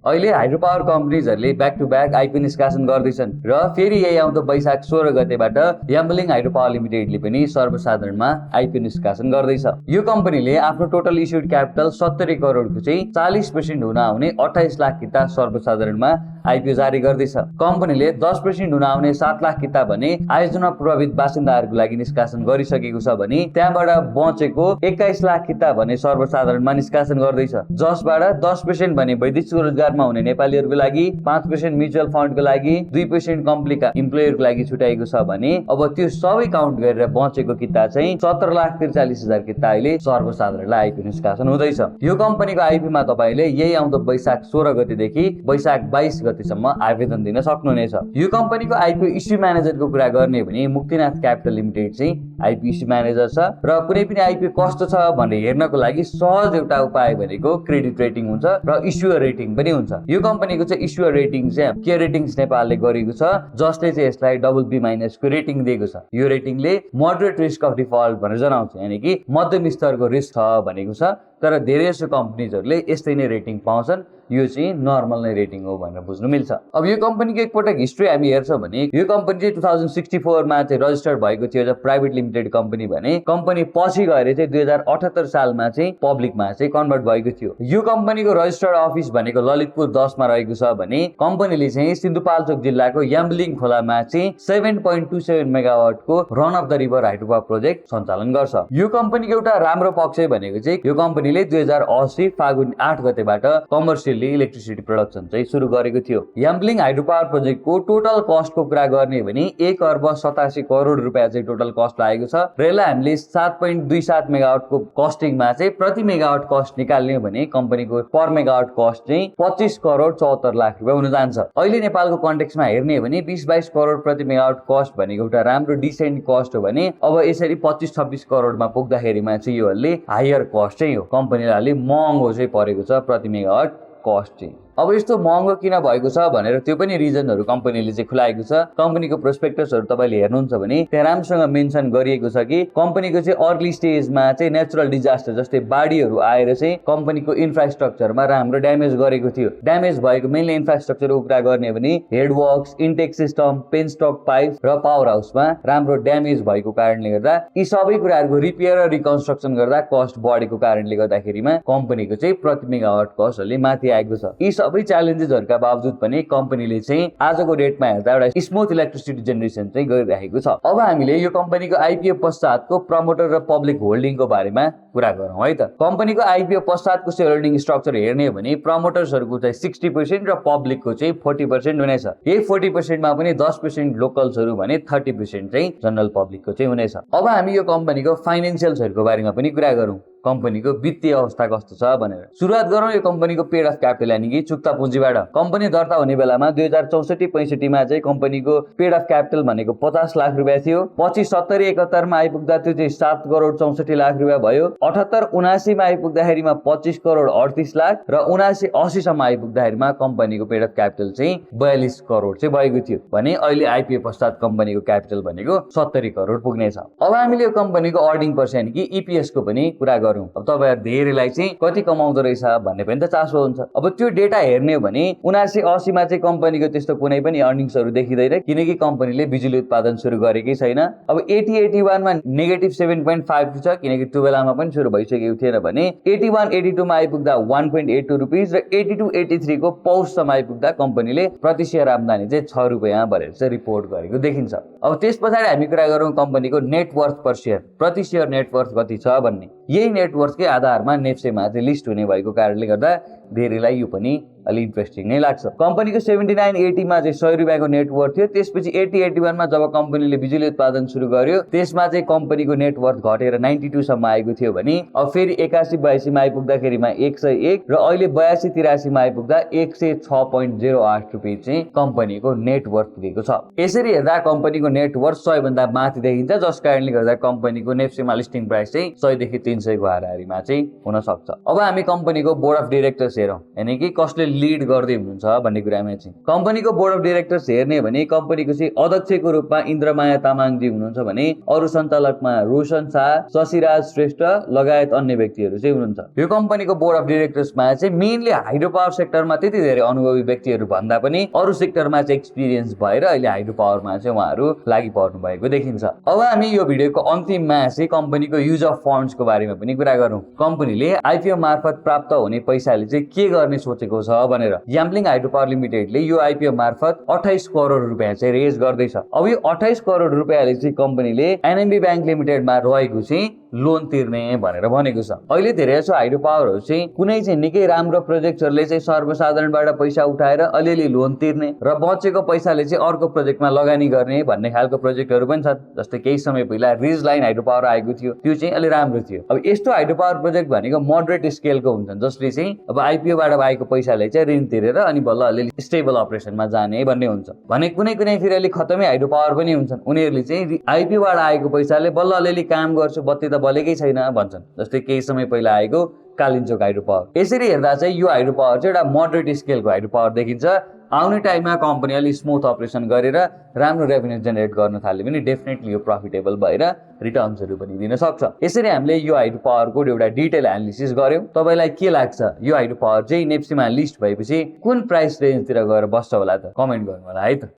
अहिले hydro power कम्पनीजहरूले back to back IP निष्कासन गर्दैछन् र फेरि यही आउँदो वैशाख 16 गतेबाट याम्बलिङ हाइड्रो पावर लिमिटेडले पनि सर्वसाधारणमा आइपी निष्कासन गर्दैछ। यो कम्पनीले आफ्नो टोटल इस्युड क्यापिटल 70 करोडको चाहिँ 40% हुन आउने 28 लाख किता सर्वसाधारणमा आइपिओ जारी गर्दैछ। कम्पनीले 10% हुन आउने 7 लाख किता भने आयोजना प्रभावित बासिन्दाहरूको लागि निष्कासन गरिसकेको छ भने त्यहाँबाट बचेको 21 लाख किता भने सर्वसाधारणमा निष्कासन गर्दैछ, जसबाट 10% भने वैदेशिक रोजगारमा हुने नेपालीहरूको लागि, 5% म्युचुअल फन्डको लागि, 2% कम्पनीका इम्प्लोयरको लागि छुट्याएको छ भने अब त्यो सबै काउन्ट गरेर बचेको किता चाहिँ 17,43,000 किता अहिले सर्वसाधारणलाई आइपी निष्कासन हुँदैछ। यो कम्पनीको आइपीमा तपाईले यही आउँदो वैशाख 16 गतेदेखि वैशाख 22 गतेसम्म आवेदन दिन सक्नुहुनेछ। यो कम्पनीको आइपी इस्यु म्यानेजरको कुरा गर्ने भने मुक्तिनाथ क्यापिटल लिमिटेड चाहिँ आइपी इस्यु म्यानेजर छ र कुनै पनि आइपी कस्तो छ भनेर हेर्नको लागि सहज एउटा उपाय भनेको क्रेडिट रेटिङ हुन्छ र इस्युअर रेटिङ पनि हुन्छ। यो कम्पनीको चाहिँ इस्युअर रेटिङ चाहिँ के रेटिङ्स नेपालले गरेको छ, जसले चाहिँ यसलाई BB- को रेटिङ दिएको छ। यो रेटिङले मोडरेट रिस्क अफ डिफल्ट भनेर जनाउँछ, यानि कि मध्यम स्तरको रिस्क छ भनेको छ। तर धेरै जसो कम्पनीजहरूले यस्तै नै रेटिङ पाउँछन्, यो चाहिँ नर्मल नै रेटिङ हो भनेर बुझ्नु मिल्छ। अब यो कम्पनीको एकपटक हिस्ट्री हामी हेर्छौँ भने यो कम्पनी चाहिँ 2064 मा चाहिँ रजिस्टर्ड भएको थियो as a private limited company भने कम्पनी पछि गएर चाहिँ 2078 सालमा चाहिँ पब्लिकमा चाहिँ कन्भर्ट भएको थियो। यो कम्पनीको रजिस्टर्ड अफिस भनेको ललितपुर 10 मा रहेको छ भने कम्पनीले चाहिँ सिन्धुपाल्चोक जिल्लाको याम्बलिङ खोलामा चाहिँ 7.27 मेगावाटको run of the river hydro power project सञ्चालन गर्छ। यो कम्पनीको एउटा राम्रो पक्ष भनेको चाहिँ यो कम्पनीले 2080 फागुन 8 गतेबाट कमर्सियल इलेक्ट्रिसिटी प्रोडक्सन चाहिँ सुरु गरेको थियो। याम्बलिङ हाइड्रो पावर प्रोजेक्टको टोटल कस्टको कुरा गर्ने भने 1 अर्ब 87 करोड रुपियाँ चाहिँ टोटल कस्ट लागेको छ र यसलाई हामीले 7.27 मेगावाटको कस्टिङमा चाहिँ प्रति मेगावाट कस्ट निकाल्ने हो भने कम्पनीको पर मेगावाट कस्ट चाहिँ 25 करोड 74 लाख रुपियाँ हुन जान्छ। अहिले नेपालको कन्टेक्स्टमा हेर्ने हो भने 20-22 करोड प्रति मेगावाट कस्ट भनेको एउटा राम्रो डिसेन्ट कस्ट हो भने अब यसरी 25-26 करोडमा पुग्दाखेरिमा चाहिँ यो अलि हायर कस्ट चाहिँ हो, कम्पनीलाई महँगो चाहिँ परेको छ प्रति मेगावाट कस्ट चाहिँ। अब यस्तो महँगो किन भएको छ भनेर त्यो पनि रिजनहरू कम्पनीले चाहिँ खुलाएको छ। कम्पनीको प्रोस्पेक्टसहरू तपाईँले हेर्नुहुन्छ भने त्यहाँ राम्रोसँग मेन्सन गरिएको छ कि कम्पनीको चाहिँ अर्ली स्टेजमा चाहिँ नेचुरल डिजास्टर जस्तै बाढीहरू आएर चाहिँ कम्पनीको इन्फ्रास्ट्रक्चरमा राम्रो ड्यामेज गरेको थियो। ड्यामेज भएको मेनली इन्फ्रास्ट्रक्चरको कुरा गर्ने भने headworks, intake system, penstock pipe र पावर हाउसमा राम्रो ड्यामेज भएको कारणले गर्दा यी सबै कुराहरूको रिपेयर र रिकन्स्ट्रक्सन गर्दा कस्ट बढेको कारणले गर्दाखेरिमा कम्पनीको चाहिँ प्रति मेगावाट कस्टहरूले माथि आएको छ। यी सबै च्यालेन्जेसहरूका बावजुद पनि कम्पनीले चाहिँ आजको डेटमा हेर्दा एउटा स्मुथ इलेक्ट्रिसिटी जेनेरेसन चाहिँ गरिरहेको छ। अब हामीले यो कम्पनीको आइपिओ पश्चातको प्रमोटर र पब्लिक होल्डिङको बारेमा कुरा गरौँ है त। कम्पनीको आइपिओ पश्चातको सेयर होल्डिङ स्ट्रक्चर हेर्ने हो भने प्रमोटर्सहरूको चाहिँ 60% र पब्लिकको चाहिँ 40% हुनेछ। यही 40% मा पनि 10% लोकल्सहरू भने 30% चाहिँ जनरल पब्लिकको चाहिँ हुनेछ। अब हामी यो कम्पनीको फाइनेन्सियल्सहरूको बारेमा पनि कुरा गरौँ, कम्पनीको वित्तीय अवस्था कस्तो छ भनेर। सुरुवात गरौँ यो कम्पनीको पेड अफ क्यापिटल यानि कि चुक्ता पुँजीबाट। कम्पनी दर्ता हुने बेलामा 2064-65 मा चाहिँ कम्पनीको पेड अफ क्यापिटल भनेको 50 लाख रुपियाँ थियो। पछि 70-71 मा आइपुग्दा त्यो चाहिँ 7 करोड 64 लाख रुपियाँ भयो। 78-79 मा आइपुग्दाखेरिमा 25 करोड 38 लाख र 79-80 सम्म आइपुग्दाखेरिमा कम्पनीको पेड अफ क्यापिटल चाहिँ 42 करोड चाहिँ भएको थियो भने अहिले आइपिओ पश्चात कम्पनीको क्यापिटल भनेको 70 करोड पुग्नेछ। अब हामीले यो कम्पनीको अर्निङ पर शेयर यानि कि इपीएस को पनि कुरा गरौँ। अब तपाईहरु धेरैलाई चाहिँ कति कमाउँदो रहेछ भन्ने पनि त चासो हुन्छ। अब त्यो डेटा हेर्ने हो भने 79-80 मा चाहिँ कम्पनीको त्यस्तो कुनै पनि अर्निङ्सहरु देखिदैन किनकि कम्पनीले बिजुली उत्पादन सुरु गरेकै छैन। अब 80-81 मा नेगेटिभ 7.5 छ किनकि त्यो बेलामा पनि सुरु भइसकेको थिएन भने 81-82 मा आइपुग्दा 1.82 रुपैयाँ र 82-83 को पौषसम्म आइपुग्दा कम्पनीले प्रति शेयर आम्दानी चाहिँ 6 रुपैयाँ भनेर चाहिँ रिपोर्ट गरेको देखिन्छ। अब त्यसपछि हामी कुरा गरौँ कम्पनीको नेट वर्थ पर शेयर, प्रति शेयर नेट वर्थ कति छ भन्ने। यही नेटवर्ककै आधारमा नेप्सेमा चाहिँ लिस्ट हुने भएको कारणले गर्दा धेरैलाई यो पनि अलि इन्ट्रेस्टिङ नै लाग्छ। कम्पनीको 79-80 मा चाहिँ 100 रुपैयाँको नेटवर्थ थियो। त्यसपछि 80-81 मा जब कम्पनीले बिजुली उत्पादन सुरु गर्यो त्यसमा चाहिँ कम्पनीको नेटवर्थ घटेर 92 सम्म आएको थियो भने अब फेरि 81-82 मा आइपुग्दाखेरिमा 101 र अहिले 82-83 मा आइपुग्दा 106.08 रुपैयाँ चाहिँ कम्पनीको नेटवर्थ पुगेको छ। यसरी हेर्दा कम्पनीको नेटवर्थ 100 भन्दा माथि देखिन्छ, जस कारणले गर्दा कम्पनीको नेप्सेमा लिस्टिङ प्राइस चाहिँ 100 देखि 300 को हाराहारीमा चाहिँ हुन सक्छ। अब हामी कम्पनीको बोर्ड अफ डाइरेक्टर्स हेरौँ यानि कि कसले लिड गर्दै हुनुहुन्छ भन्ने कुरामा चाहिँ कम्पनीको बोर्ड अफ डाइरेक्टर्स हेर्ने भने कम्पनीको चाहिँ अध्यक्षको रूपमा इन्द्रमाया तामाङजी हुनुहुन्छ भने अरू सञ्चालकमा रोशन शाह, शशिराज श्रेष्ठ लगायत अन्य व्यक्तिहरू चाहिँ हुनुहुन्छ। यो कम्पनीको बोर्ड अफ डाइरेक्टर्समा चाहिँ मेनली हाइड्रो पावर सेक्टरमा त्यति धेरै अनुभवी व्यक्तिहरू भन्दा पनि अरू सेक्टरमा चाहिँ एक्सपिरियन्स भएर अहिले हाइड्रो पावरमा चाहिँ उहाँहरू लागि पर्नु भएको देखिन्छ। अब हामी यो भिडियोको अन्तिममा चाहिँ कम्पनीको युज अफ फन्ड्सको बारेमा पनि कुरा गरौँ। कम्पनीले आइपिओ मार्फत प्राप्त हुने पैसाले चाहिँ के गर्ने सोचेको छ भनेर याम्लिङ हाइड्रो पावर लिमिटेडले यो आइपिओ मार्फत 28 करोड रुपियाँ चाहिँ रेज गर्दैछ। अब यो 28 करोड रुपियाँले चाहिँ कम्पनीले एनएमबी ब्याङ्क लिमिटेडमा रहेको चाहिँ लोन तिर्ने भनेर भनेको छ। अहिले धेरै जसो हाइड्रो पावरहरू चाहिँ कुनै चाहिँ निकै राम्रो प्रोजेक्टहरूले चाहिँ सर्वसाधारणबाट पैसा उठाएर अलिअलि लोन तिर्ने र बचेको पैसाले चाहिँ अर्को प्रोजेक्टमा लगानी गर्ने भन्ने खालको प्रोजेक्टहरू पनि छन्। जस्तै केही समय पहिला रिज लाइन हाइड्रो पावर आएको थियो, त्यो चाहिँ अलि राम्रो थियो। अब यस्तो हाइड्रो पावर प्रोजेक्ट भनेको मोडरेट स्केलको हुन्छन्, जसले चाहिँ अब आइपिओबाट आएको पैसाले चाहिँ ऋण तिरेर अनि बल्ल अलिअलि स्टेबल अपरेसनमा जाने भन्ने हुन्छ भने कुनै फेरि अलिक खतमै हाइड्रो पावर पनि हुन्छन्। उनीहरूले चाहिँ आइपिओबाट आएको पैसाले बल्ल अलिअलि काम गर्छु, बत्ती त बलेकै छैन भन्छन्। जस्तै केही समय पहिला आएको कालिन्चोक हाइड्रो पावर। यसरी हेर्दा चाहिँ यो हाइड्रो पावर चाहिँ एउटा मोडरेट स्केलको हाइड्रो पावर देखिन्छ। आउने टाइममा कम्पनी अलिक स्मुथ अपरेसन गरेर राम्रो रेभेन्यू जेनेरेट गर्न थाले पनि डेफिनेटली यो प्रफिटेबल भएर रिटर्न्सहरू पनि दिन सक्छ। यसरी हामीले यो हाइड्रो पावरको एउटा डिटेल एनालिसिस गर्यौँ। तपाईँलाई के लाग्छ यो हाइड्रो पावर चाहिँ नेप्सीमा लिस्ट भएपछि कुन प्राइस रेन्जतिर गएर बस्छ होला त? कमेन्ट गर्नु होला है त।